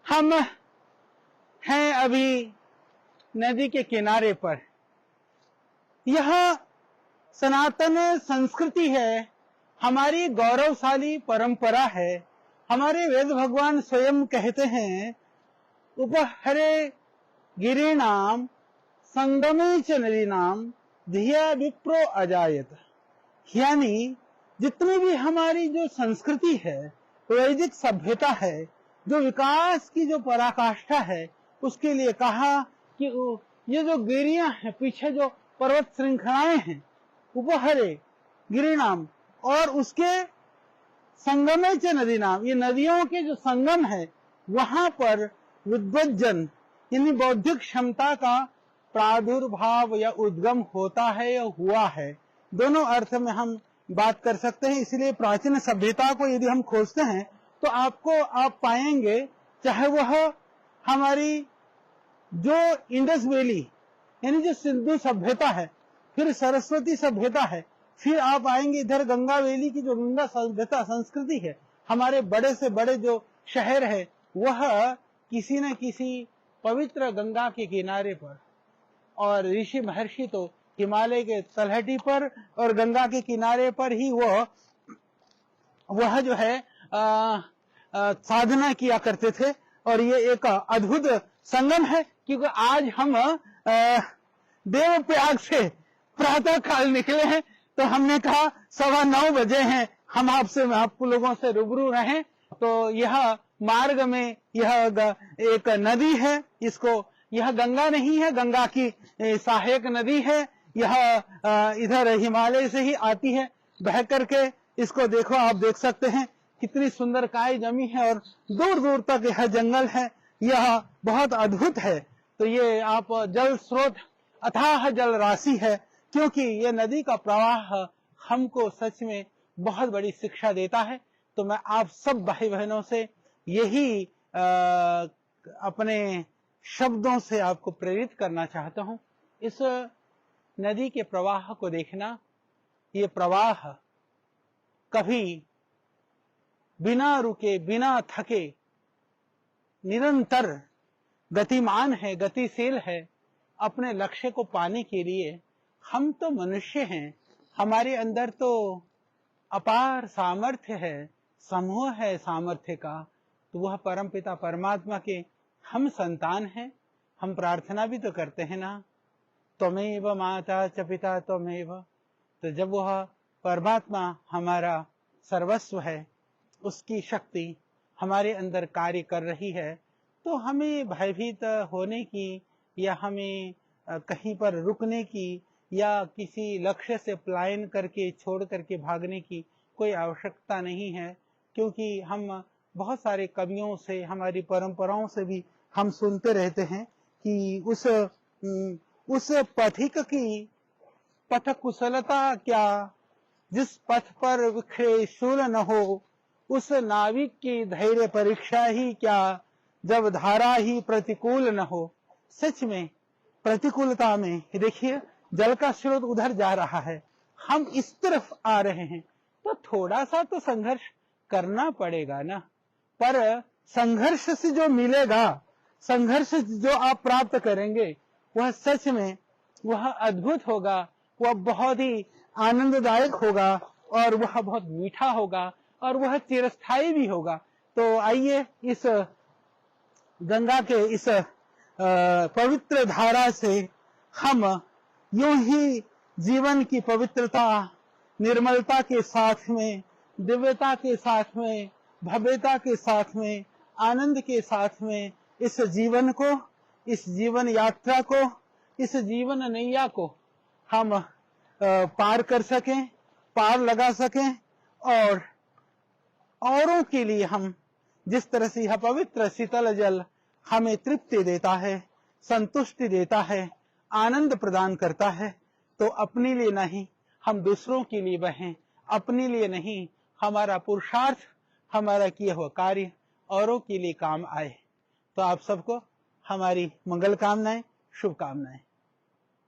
हम हैं अभी नदी के किनारे पर। यह सनातन संस्कृति है, हमारी गौरवशाली परंपरा है। हमारे वेद भगवान स्वयं कहते हैं, उपहरे गिरीणाम संगमे च नदीनाम धिया विप्रो अजायत। यानी जितनी भी हमारी जो संस्कृति है, वैदिक सभ्यता है, जो विकास की जो पराकाष्ठा है, उसके लिए कहा कि ये जो गिरियां हैं, पीछे जो पर्वत श्रृंखलाएं हैं, उपहरे गिरिनाम, और उसके संगमे च नदी नाम, ये नदियों के जो संगम है, वहां पर विद्वज्जन यानी बौद्धिक क्षमता का प्रादुर्भाव या उद्गम होता है या हुआ है। दोनों अर्थ में हम बात कर सकते हैं। इसलिए प्राचीन सभ्यता को यदि हम खोजते हैं तो आप पाएंगे, चाहे वह हमारी जो इंडस वैली यानी जो सिंधु सभ्यता है, फिर सरस्वती सभ्यता है, फिर आप आएंगे इधर गंगा वैली की जो गंगा सभ्यता संस्कृति है। हमारे बड़े से बड़े जो शहर है वह किसी न किसी पवित्र गंगा के किनारे पर, और ऋषि महर्षि तो हिमालय के तलहटी पर और गंगा के किनारे पर ही वह जो है साधना किया करते थे। और ये एक अद्भुत संगम है, क्योंकि आज हम देवप्रयाग से प्रातः काल निकले हैं, तो हमने कहा 9:15 बजे हैं, हम आप लोगों से रूबरू रहें। तो यह मार्ग में यह एक नदी है, यह गंगा नहीं है, गंगा की सहायक नदी है। यह इधर हिमालय से ही आती है बह करके। इसको देखो, आप देख सकते हैं कितनी सुंदर काई जमी है, और दूर दूर तक यह जंगल है। यह बहुत अद्भुत है। तो ये आप जल स्रोत अथाह जल राशि है, क्योंकि ये नदी का प्रवाह हमको सच में बहुत बड़ी शिक्षा देता है। तो मैं आप सब भाई बहनों से यही अपने शब्दों से आपको प्रेरित करना चाहता हूं। इस नदी के प्रवाह को देखना, ये प्रवाह कभी बिना रुके बिना थके निरंतर गतिमान है, गतिशील है। अपने लक्ष्य को पाने के लिए हम तो मनुष्य हैं, हमारे अंदर तो अपार सामर्थ्य है, समूह है सामर्थ्य का। तो वह परमपिता परमात्मा के हम संतान हैं। हम प्रार्थना भी तो करते हैं ना, त्वमेव माता च पिता त्वमेव। तो जब वह परमात्मा हमारा सर्वस्व है, उसकी शक्ति हमारे अंदर कार्य कर रही है, तो हमें भयभीत होने की या हमें कहीं पर रुकने की या किसी लक्ष्य से पलायन करके छोड़ करके भागने की कोई आवश्यकता नहीं है। क्योंकि हम बहुत सारे कवियों से, हमारी परंपराओं से भी हम सुनते रहते हैं कि उस पथिक की पथ कुशलता क्या, जिस पथ पर विखरे शूल न हो, उस नाविक की धैर्य परीक्षा ही क्या, जब धारा ही प्रतिकूल न हो। सच में प्रतिकूलता में देखिए, जल का स्रोत उधर जा रहा है, हम इस तरफ आ रहे हैं, तो थोड़ा सा तो संघर्ष करना पड़ेगा ना। पर संघर्ष से जो मिलेगा, संघर्ष जो आप प्राप्त करेंगे, वह सच में वह अद्भुत होगा, वह बहुत ही आनंददायक होगा, और वह बहुत मीठा होगा, और वह चिरस्थायी भी होगा। तो आइए इस गंगा के इस पवित्र धारा से हम यूं ही जीवन की पवित्रता, निर्मलता के साथ में, दिव्यता के साथ में, भव्यता के साथ में, आनंद के साथ में इस जीवन को, इस जीवन यात्रा को, इस जीवन नैया को हम पार कर सकें, पार लगा सकें। और औरों के लिए हम जिस तरह से यह पवित्र शीतल जल हमें तृप्ति देता है, संतुष्टि देता है, आनंद प्रदान करता है, तो अपने लिए नहीं, हम दूसरों के लिए बहें। अपने लिए नहीं, हमारा पुरुषार्थ, हमारा किया हुआ कार्य औरों के लिए काम आए। तो आप सबको हमारी मंगल कामनाएं, शुभकामनाएं।